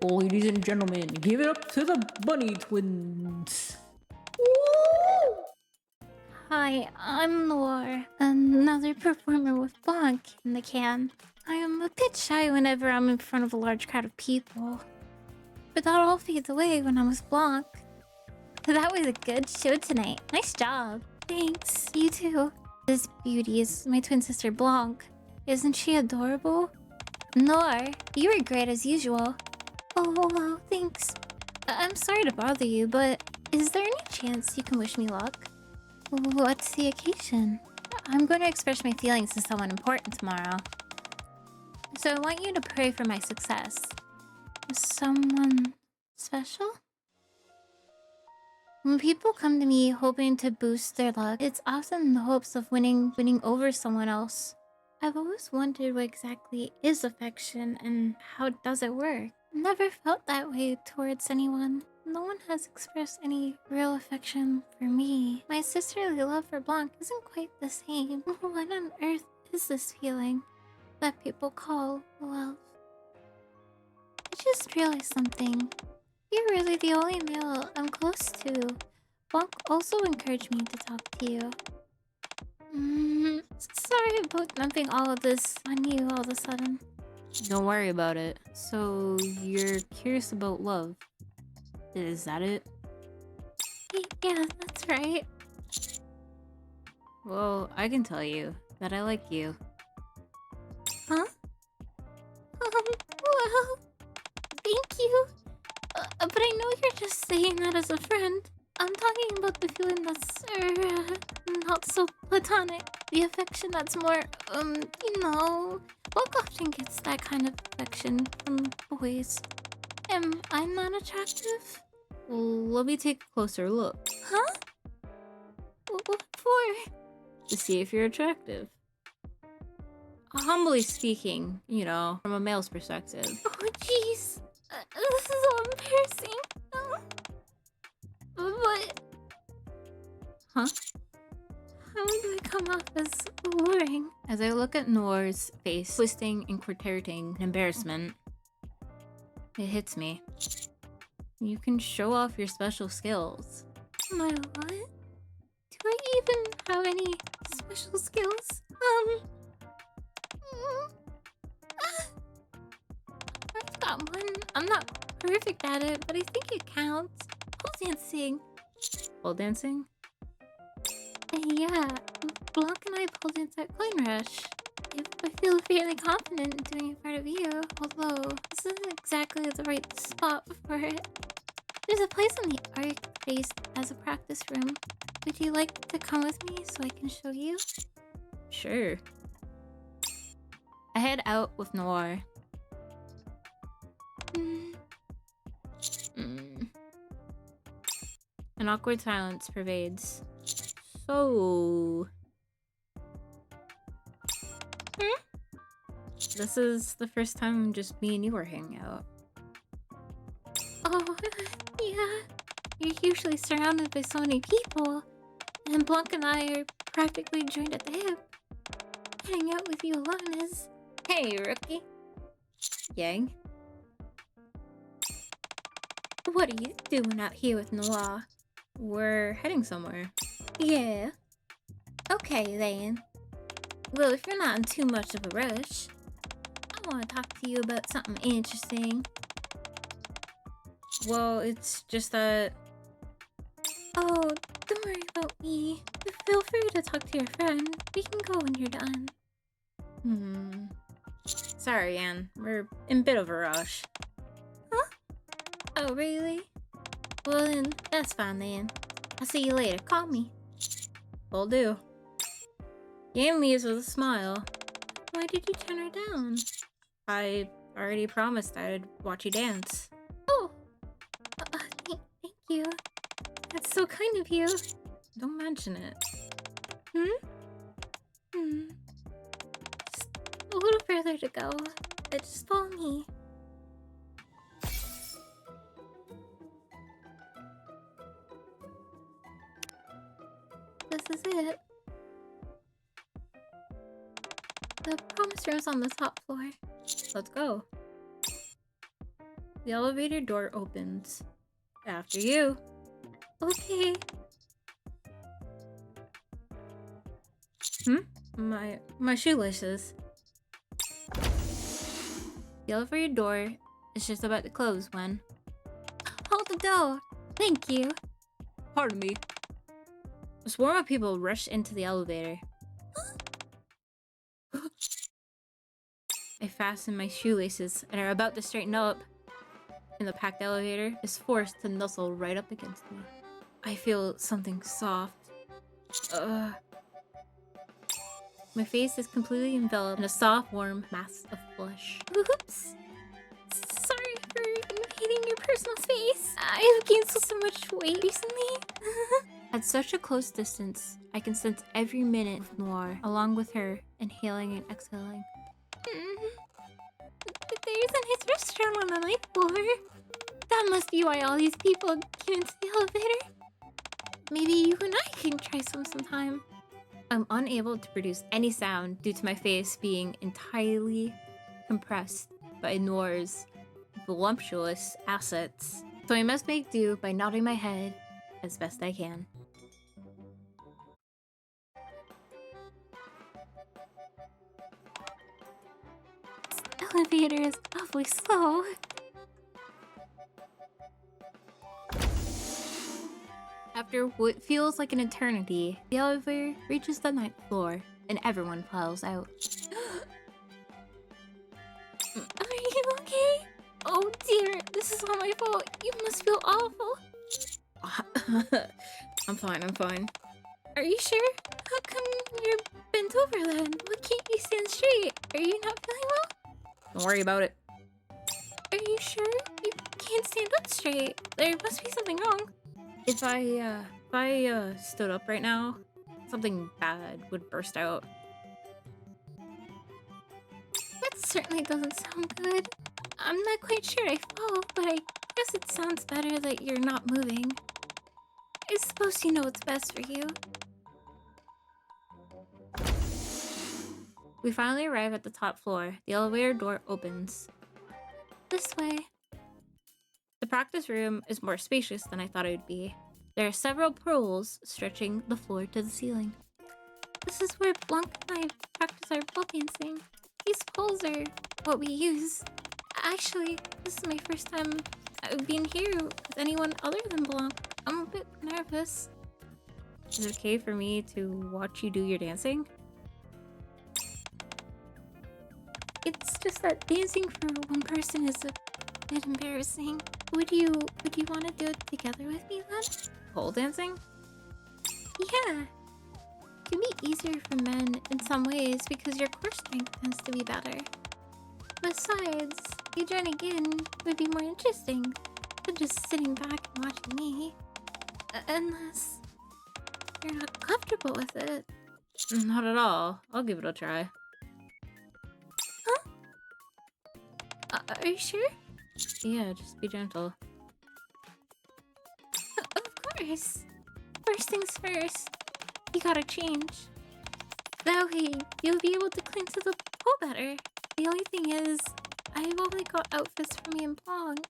Ladies and gentlemen, give it up to the Bunny Twins. Hi, I'm Noir, another performer with Blanc in the can. I am a bit shy whenever I'm in front of a large crowd of people, but that all fades away when I'm with Blanc. That was a good show tonight. Nice job. Thanks. You too. This beauty is my twin sister Blanc. Isn't she adorable? Noir, you were great as usual. Oh, wow, thanks. I'm sorry to bother you, but is there any chance you can wish me luck? What's the occasion? I'm going to express my feelings to someone important tomorrow. So I want you to pray for my success. Someone special? When people come to me hoping to boost their luck, it's often in the hopes of winning over someone else. I've always wondered what exactly is affection and how does it work. Never felt that way towards anyone. No one has expressed any real affection for me. My sisterly love for Blanc isn't quite the same. What on earth is this feeling that people call love? I just realized something. You're really the only male I'm close to. Blanc also encouraged me to talk to you. Sorry about dumping all of this on you all of a sudden. Don't worry about it. So, you're curious about love. Is that it? Yeah, that's right. Well, I can tell you that I like you. Huh? Well, thank you. But I know you're just saying that as a friend. I'm talking about the feeling that's, not so platonic. The affection that's more, Blanc often gets that kind of affection from boys. Am I not attractive? Well, let me take a closer look. Huh? What for? To see if you're attractive. Humbly speaking, you know, from a male's perspective. Oh, jeez. This is all embarrassing. But... Huh? How do I come off as alluring? As I look at Noir's face, twisting and contorting in embarrassment, it hits me. You can show off your special skills. My what? Do I even have any special skills? I've got one. I'm not perfect at it, but I think it counts. Pole dancing. Pole dancing? Yeah, Blanc and I pole dance at Coin Rush. I feel fairly confident in doing it in front of you, although this isn't exactly the right spot for it. There's a place on the arc based as a practice room. Would you like to come with me so I can show you? Sure. I head out with Noir. An awkward silence pervades. So... This is the first time just me and you are hanging out. Oh, yeah. You're usually surrounded by so many people, and Blanc and I are practically joined at the hip. Hanging out with you alone is... Hey, rookie. Yang? What are you doing out here with Noir? We're heading somewhere. Yeah. Okay, then. Well, if you're not in too much of a rush, I want to talk to you about something interesting. Well, it's just that... Oh, don't worry about me. Feel free to talk to your friend. We can go when you're done. Sorry, Anne. We're in a bit of a rush. Huh? Oh, really? Well then, that's fine then. I'll see you later. Call me. Will do. Yan leaves with a smile. Why did you turn her down? I already promised I'd watch you dance. Oh! Thank you. That's so kind of you. Don't mention it. Just a little further to go. Just follow me. This is it. The promise room's on the top floor. Let's go. The elevator door opens. After you. Okay. My shoelaces. The elevator door is just about to close when... Hold the door. Thank you. Pardon me. A swarm of people rush into the elevator. I fasten my shoelaces and are about to straighten up. And the packed elevator is forced to nuzzle right up against me. I feel something soft. My face is completely enveloped in a soft, warm mass of flesh. Oops. Sorry for invading your personal space. I've gained so much weight recently. At such a close distance, I can sense every minute of Noir, along with her, inhaling and exhaling. There's a nice restaurant on the ninth floor. That must be why all these people came into the elevator. Maybe you and I can try sometime. I'm unable to produce any sound due to my face being entirely compressed by Noir's voluptuous assets. So I must make do by nodding my head as best I can. This elevator is awfully slow. After what feels like an eternity, the elevator reaches the 9th floor and everyone files out. Are you okay? Oh dear, this is all my fault. You must feel awful. I'm fine. Are you sure? How come you're bent over then? Why can't you stand straight? Are you not feeling well? Don't worry about it. Are you sure? You can't stand up straight. There must be something wrong. If I stood up right now, something bad would burst out. That certainly doesn't sound good. I'm not quite sure I follow, but I guess it sounds better that you're not moving. I suppose you know what's best for you. We finally arrive at the top floor. The elevator door opens. This way. The practice room is more spacious than I thought it would be. There are several poles stretching the floor to the ceiling. This is where Blanc and I practice our pole dancing. These poles are what we use. Actually, this is my first time being here with anyone other than Blanc. I'm a bit nervous. Is it okay for me to watch you do your dancing? It's just that dancing for one person is a bit embarrassing. Would you want to do it together with me then? Pole dancing? Yeah. It can be easier for men in some ways because your core strength tends to be better. Besides, you joining in would be more interesting than just sitting back and watching me. Unless you're not comfortable with it. Not at all. I'll give it a try. Huh? Are you sure? Yeah, just be gentle. Of course. First things first, you gotta change. That way, you'll be able to cling to the pole better. The only thing is, I've only got outfits for me and Blanc.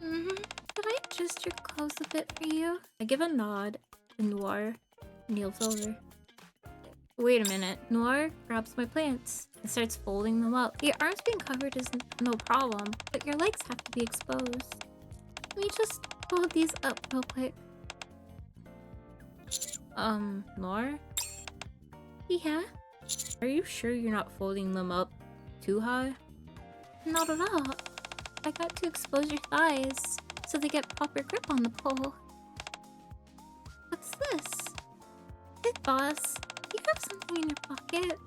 Could I adjust your clothes a bit for you? I give a nod, and Noir kneels over. Wait a minute. Noir grabs my plants and starts folding them up. Your arms being covered is no problem, but your legs have to be exposed. Let me just fold these up real quick. Noir? Yeah? Are you sure you're not folding them up too high? Not at all. I got to expose your thighs so they get proper grip on the pole. What's this? Hey, boss. You have something in your pocket?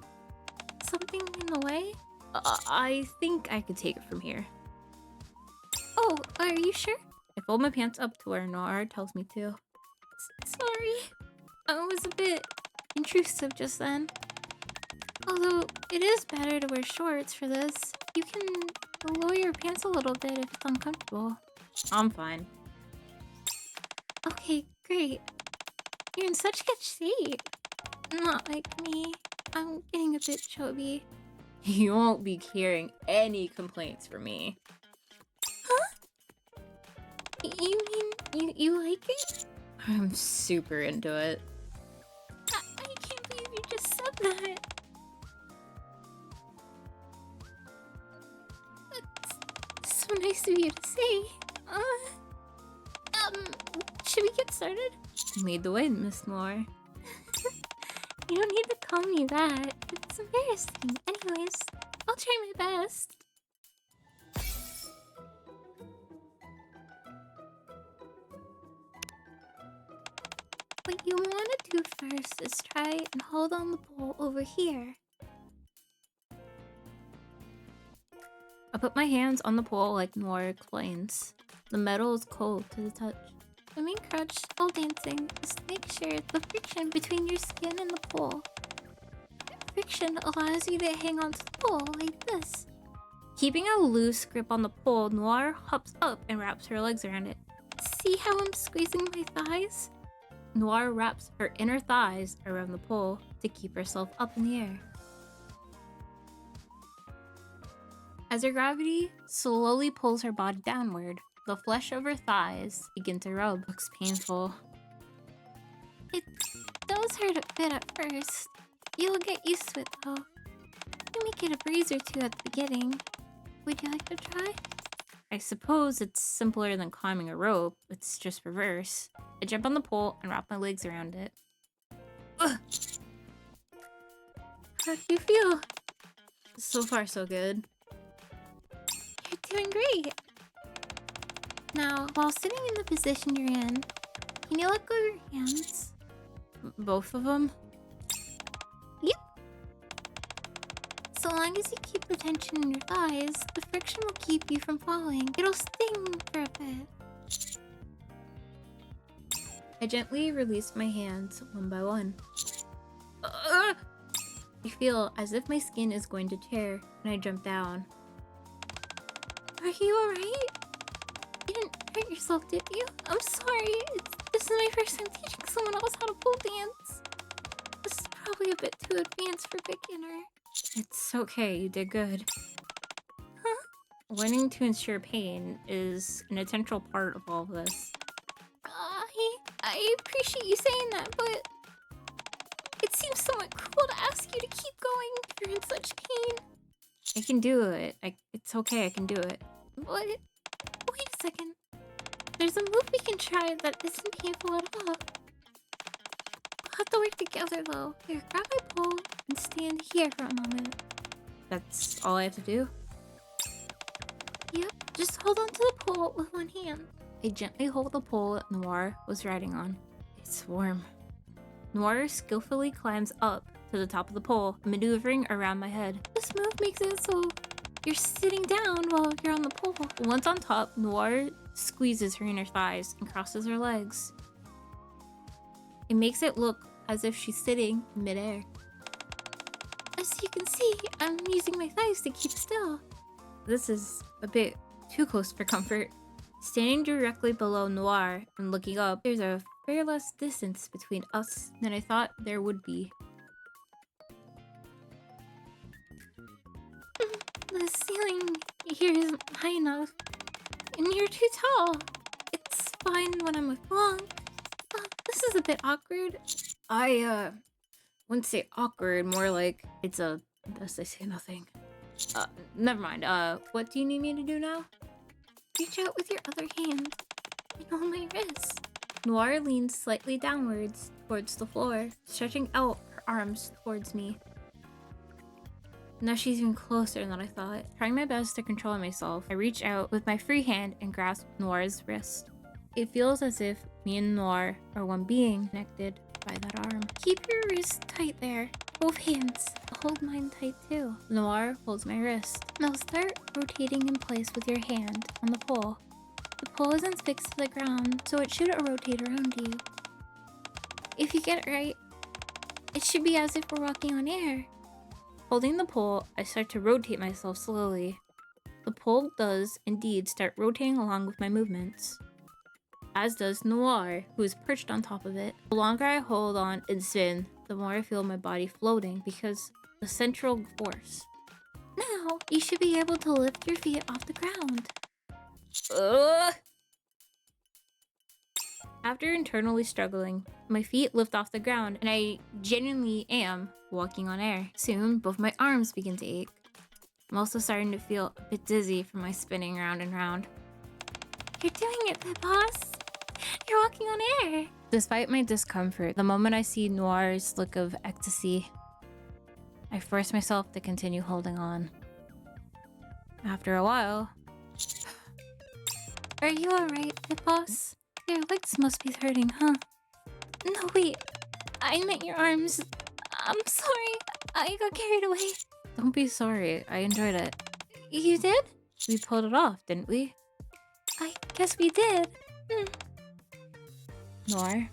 Something in the way? I think I could take it from here. Oh, are you sure? I fold my pants up to where Noir tells me to. Sorry. I was a bit intrusive just then. Although, it is better to wear shorts for this. You can lower your pants a little bit if it's uncomfortable. I'm fine. Okay, great. You're in such good shape. Not like me. I'm getting a bit chubby. You won't be hearing any complaints from me. Huh? You like it? I'm super into it. I can't believe you just said that. That's so nice of you to say. Should we get started? Lead the way, Miss Noir. You don't need to call me that. It's embarrassing. Anyways, I'll try my best. What you want to do first is try and hold on the pole over here. I put my hands on the pole like Noir explains. The metal is cold to the touch. The main crutch while dancing is to make sure the friction between your skin and the pole. Friction allows you to hang onto the pole like this. Keeping a loose grip on the pole, Noir hops up and wraps her legs around it. See how I'm squeezing my thighs? Noir wraps her inner thighs around the pole to keep herself up in the air. As her gravity slowly pulls her body downward, the flesh of her thighs begin to rub. Looks painful. It does hurt a bit at first. You'll get used to it though. You may get a breeze or two at the beginning. Would you like to try? I suppose it's simpler than climbing a rope. It's just reverse. I jump on the pole and wrap my legs around it. Ugh. How do you feel? So far, so good. You're doing great. Now, while sitting in the position you're in, can you let go of your hands? Both of them? Yep. So long as you keep the tension in your thighs, the friction will keep you from falling. It'll sting for a bit. I gently release my hands one by one. I feel as if my skin is going to tear, and I jump down. Are you alright? You didn't hurt yourself, did you? I'm sorry. This is my first time teaching someone else how to pole dance. This is probably a bit too advanced for beginner. It's okay, you did good. Huh? Learning to ensure pain is an essential part of all of this. I appreciate you saying that, but it seems somewhat cruel to ask you to keep going if you're in such pain. I can do it. It's okay, I can do it. What? Wait a second. There's a move we can try that isn't painful at all. We'll have to work together though. Here, grab my pole and stand here for a moment. That's all I have to do? Yep, just hold on to the pole with one hand. I gently hold the pole that Noir was riding on. It's warm. Noir skillfully climbs up to the top of the pole, maneuvering around my head. This move makes it so you're sitting down while you're on the pole. Once on top, Noir squeezes her inner thighs and crosses her legs. It makes it look as if she's sitting in midair. As you can see, I'm using my thighs to keep still. This is a bit too close for comfort. Standing directly below Noir and looking up, there's a far less distance between us than I thought there would be. The ceiling here isn't high enough, and you're too tall. It's fine when I'm with Blanc. This is a bit awkward. I wouldn't say awkward, more like it's a best I say nothing. Never mind. What do you need me to do now? Reach out with your other hand and hold my wrist. Noir leans slightly downwards towards the floor, stretching out her arms towards me. Now she's even closer than I thought. Trying my best to control myself, I reach out with my free hand and grasp Noir's wrist. It feels as if me and Noir are one being connected by that arm. Keep your wrist tight there. Both hands. Hold mine tight too. Noir holds my wrist. Now start rotating in place with your hand on the pole. The pole isn't fixed to the ground, so it should rotate around you. If you get it right, it should be as if we're walking on air. Holding the pole, I start to rotate myself slowly. The pole does indeed start rotating along with my movements, as does Noir, who is perched on top of it. The longer I hold on and spin, the more I feel my body floating because the central force. Now, you should be able to lift your feet off the ground. After internally struggling, my feet lift off the ground and I genuinely am walking on air. Soon, both my arms begin to ache. I'm also starting to feel a bit dizzy from my spinning round and round. You're doing it, Pit Boss. You're walking on air. Despite my discomfort, the moment I see Noir's look of ecstasy, I force myself to continue holding on. After a while... Are you alright, Pit Boss? Your legs must be hurting, huh? No, wait. I meant your arms. I'm sorry. I got carried away. Don't be sorry. I enjoyed it. You did? We pulled it off, didn't we? I guess we did. Noir?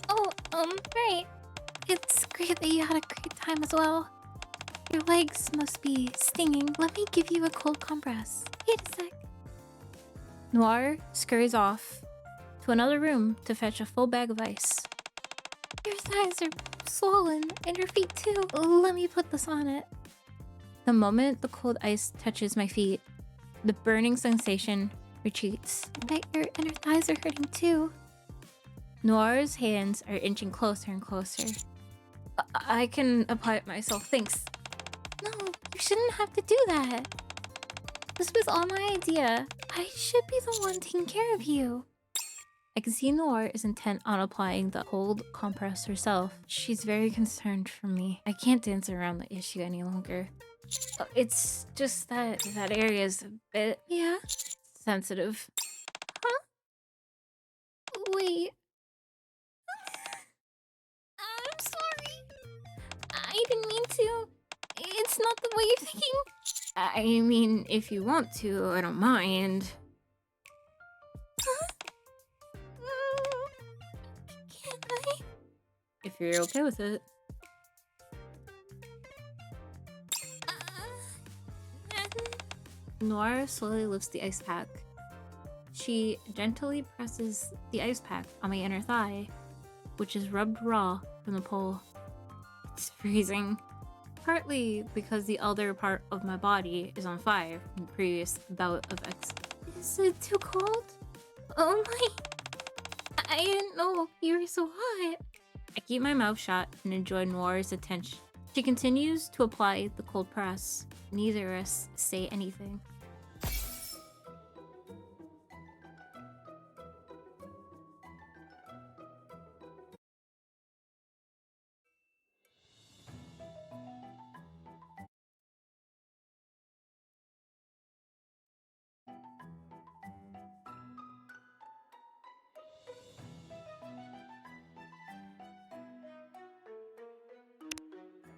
Oh, right. It's great that you had a great time as well. Your legs must be stinging. Let me give you a cold compress. Wait a sec. Noir scurries off to another room to fetch a full bag of ice. Your thighs are swollen, and your feet too. Let me put this on it. The moment the cold ice touches my feet, the burning sensation retreats. I bet your inner thighs are hurting too. Noir's hands are inching closer and closer. I can apply it myself, thanks. No, you shouldn't have to do that. This was all my idea. I should be the one taking care of you. I can see Noir is intent on applying the cold compress herself. She's very concerned for me. I can't dance around the issue any longer. It's just that area is a bit... Yeah? sensitive. Huh? Wait. I'm sorry. I didn't mean to. It's not the way you're thinking. I mean, if you want to, I don't mind. Huh? Can I? If you're okay with it. Noir slowly lifts the ice pack. She gently presses the ice pack on my inner thigh, which is rubbed raw from the pole. It's freezing. Partly because the other part of my body is on fire from the previous bout of Is it too cold? Oh my... I didn't know you were so hot. I keep my mouth shut and enjoy Noir's attention. She continues to apply the cold press. Neither of us say anything.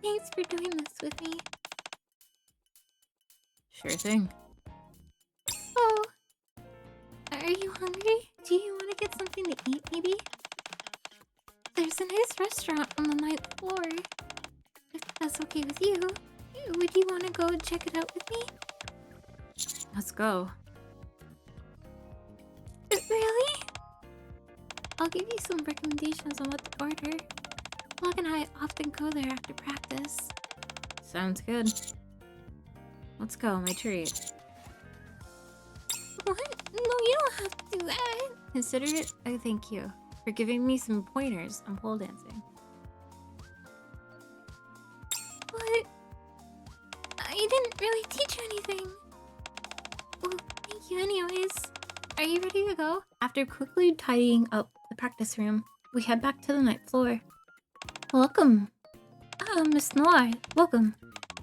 Thanks for doing this with me. Sure thing. Oh, are you hungry? Do you want to get something to eat, maybe? There's a nice restaurant on the 9th floor. If that's okay with you, would you want to go check it out with me? Let's go. Really? I'll give you some recommendations on what to order. Vlog and I often go there after practice. Sounds good. Let's go, my treat. What? No, you don't have to do that. Consider it a thank you for giving me some pointers on pole dancing. But I didn't really teach you anything. Well, thank you anyways. Are you ready to go? After quickly tidying up the practice room, we head back to the 9th floor. Welcome. Miss Noir, welcome.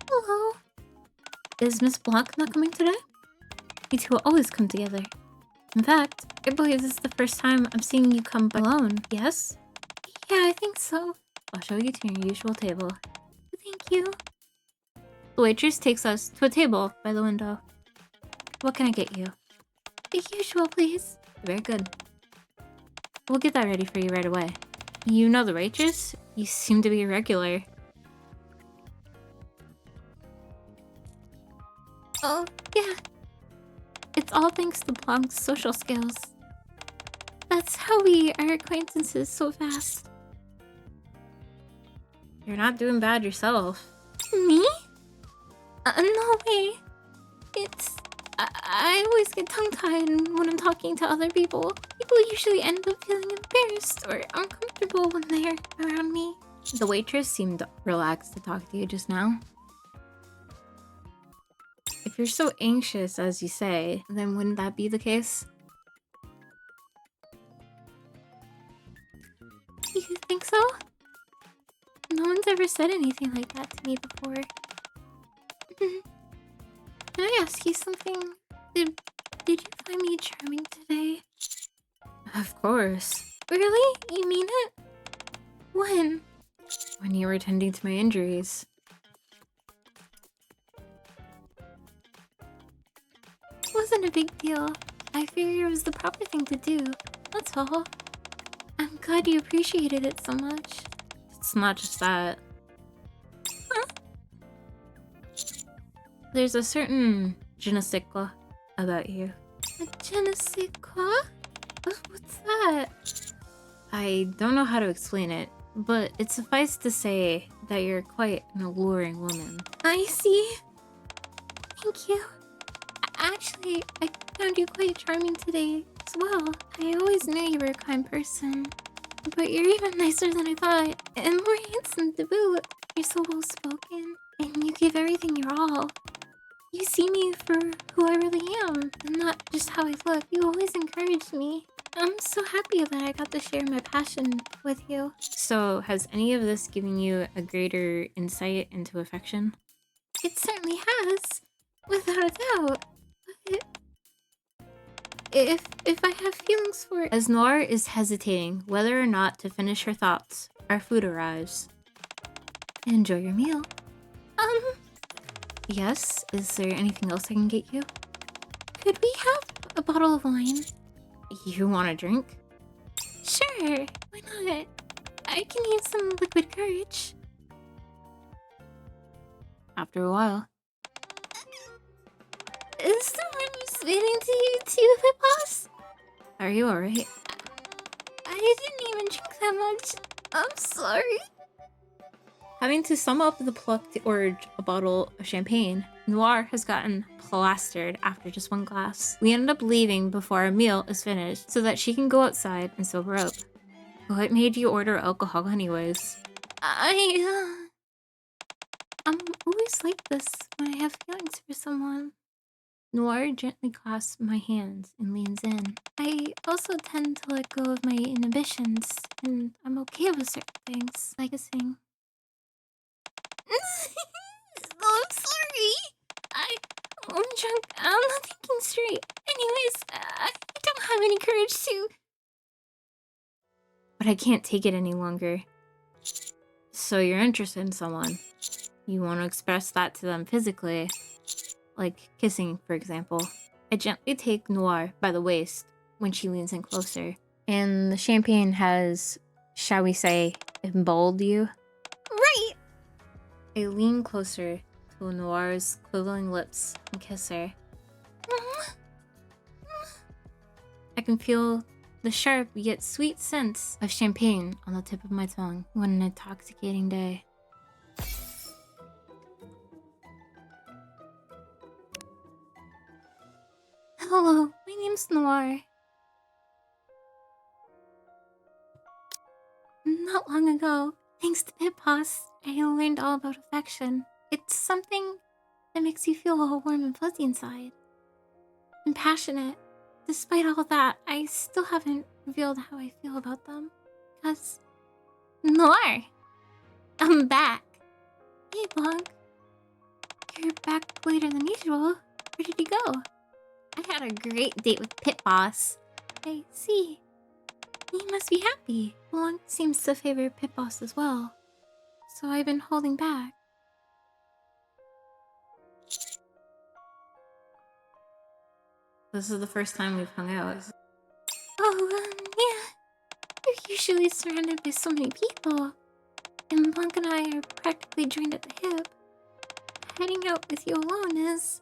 Hello. Is Miss Blanc not coming today? You two always come together. In fact, I believe this is the first time I'm seeing you come alone, yes? Yeah, I think so. I'll show you to your usual table. Thank you. The waitress takes us to a table by the window. What can I get you? The usual, please. Very good. We'll get that ready for you right away. You know the waitress? You seem to be a regular. Oh, yeah. It's all thanks to Blanc's social skills. That's how we are acquaintances so fast. You're not doing bad yourself. Me? No way. I always get tongue-tied when I'm talking to other people. People usually end up feeling embarrassed or uncomfortable when they're around me. The waitress seemed relaxed to talk to you just now. If you're so anxious as you say, then wouldn't that be the case? You think so? No one's ever said anything like that to me before. Can I ask you something? Did you find me charming today? Of course. Really? You mean it? When? When you were attending to my injuries. It wasn't a big deal. I figured it was the proper thing to do. That's all. I'm glad you appreciated it so much. It's not just that. Huh? There's a certain je ne sais quoi about you. A je ne sais quoi? What's that? I don't know how to explain it, but it suffices to say that you're quite an alluring woman. I see. Thank you. Actually, I found you quite charming today as well. I always knew you were a kind person. But you're even nicer than I thought, and more handsome to boot. You're so well-spoken, and you give everything your all. You see me for who I really am, and not just how I look. You always encourage me. I'm so happy that I got to share my passion with you. So, has any of this given you a greater insight into affection? It certainly has, without a doubt. But if I have feelings for it... As Noir is hesitating whether or not to finish her thoughts, our food arrives. Enjoy your meal. Yes? Is there anything else I can get you? Could we have a bottle of wine? You want a drink? Sure, why not? I can use some liquid courage. After a while. Is someone spitting to you too, Pipos? Are you alright? I didn't even drink that much. I'm sorry. Having to sum up the pluck to urge a bottle of champagne, Noir has gotten plastered after just one glass. We ended up leaving before our meal is finished so that she can go outside and sober up. What made you order alcohol anyways? I'm always like this when I have feelings for someone. Noir gently clasps my hands and leans in. I also tend to let go of my inhibitions, and I'm okay with certain things, like kissing. I'm sorry. I'm drunk. I'm not thinking straight. Anyways, I don't have any courage to... But I can't take it any longer. So you're interested in someone. You want to express that to them physically. Like kissing, for example. I gently take Noir by the waist when she leans in closer. And the champagne has, shall we say, emboldened you? Right! I lean closer to Noir's quivering lips and kiss her. I can feel the sharp yet sweet sense of champagne on the tip of my tongue. What an intoxicating day. Hello, my name's Noir. Not long ago, thanks to Pipos, I learned all about affection. It's something that makes you feel all warm and fuzzy inside. And passionate. Despite all that, I still haven't revealed how I feel about them. Because... Noir! I'm back! Hey, Blanc. You're back later than usual. Where did you go? I had a great date with Pit Boss. I see. You must be happy. Blanc seems to favor Pit Boss as well. So I've been holding back. This is the first time we've hung out. Oh, yeah. You're usually surrounded by so many people. And Blanc and I are practically joined at the hip. Heading out with you alone is...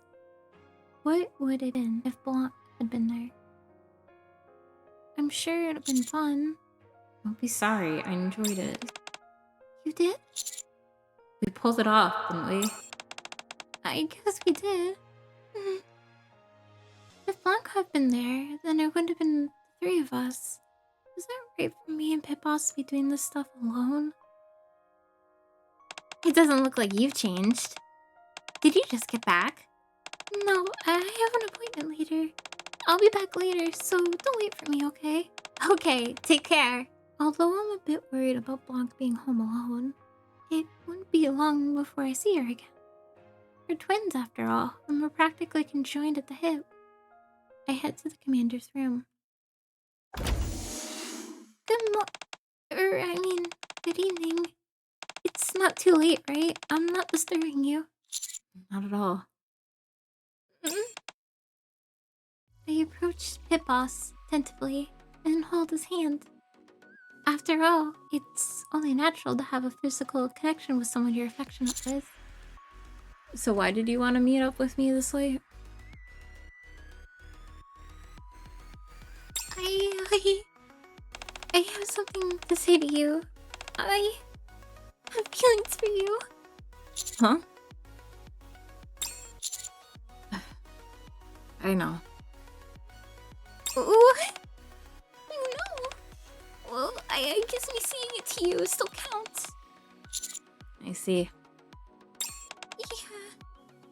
What would it have been if Blanc had been there? I'm sure it would have been fun. Don't be sorry, I enjoyed it. You did? We pulled it off, didn't we? I guess we did. If Blanc had been there, then it wouldn't have been the three of us. Is that right for me and Pipos to be doing this stuff alone? It doesn't look like you've changed. Did you just get back? No, I have an appointment later. I'll be back later, so don't wait for me, okay? Okay, take care. Although I'm a bit worried about Blanc being home alone, it wouldn't be long before I see her again. We're twins after all, and we're practically conjoined at the hip. I head to the commander's room. Good evening. It's not too late, right? I'm not disturbing you. Not at all. I approached Pipos tentatively and held his hand. After all, it's only natural to have a physical connection with someone you're affectionate with. So why did you want to meet up with me this late? I have something to say to you. I have feelings for you. Huh? I know. What? You know? Well, I guess me saying it to you still counts. I see. Yeah.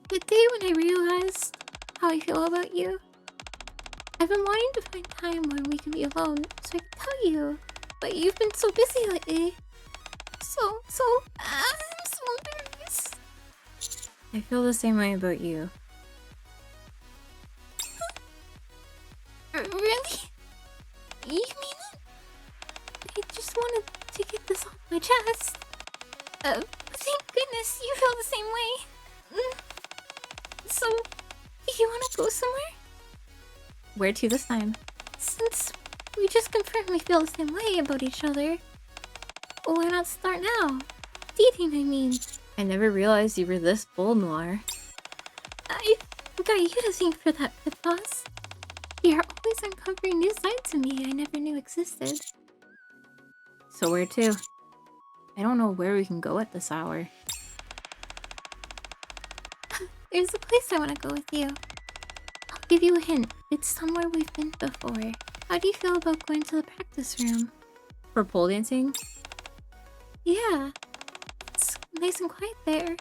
The day when I realized how I feel about you. I've been wanting to find time when we can be alone so I can tell you. But you've been so busy lately. I'm so embarrassed. I feel the same way about you. Really? You mean it? I just wanted to get this off my chest. Thank goodness you feel the same way. So, you want to go somewhere? Where to this time? Since we just confirmed we feel the same way about each other, why not start now? Dating, I mean. I never realized you were this bold, Noir. I got you to think for that, Pipos. You're always uncovering new sides of me I never knew existed. So where to? I don't know where we can go at this hour. There's a place I want to go with you. I'll give you a hint. It's somewhere we've been before. How do you feel about going to the practice room? For pole dancing? Yeah. It's nice and quiet there.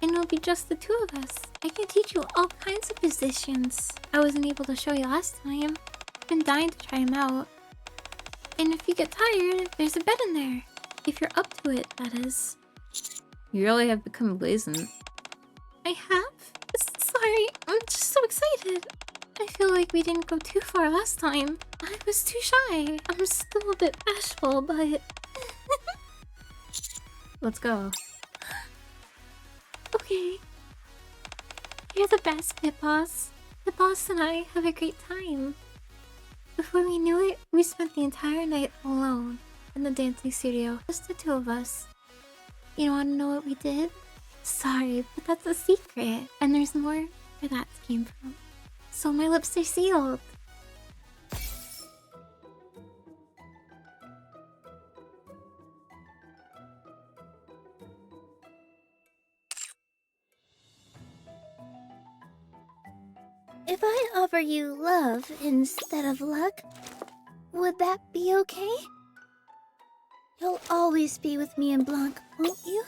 And it'll be just the two of us. I can teach you all kinds of positions I wasn't able to show you last time. I've been dying to try them out. And if you get tired, there's a bed in there. If you're up to it, that is. You really have become blazing. I have? Sorry, I'm just so excited. I feel like we didn't go too far last time. I was too shy. I'm still a bit bashful, but... Let's go. Okay. You're the best, Pipos. The boss and I have a great time. Before we knew it, we spent the entire night alone in the dancing studio, just the two of us. You don't want to know what we did? Sorry, but that's a secret, and there's more where that came from. So my lips are sealed. If I offer you love instead of luck, would that be okay? You'll always be with me and Blanc, won't you?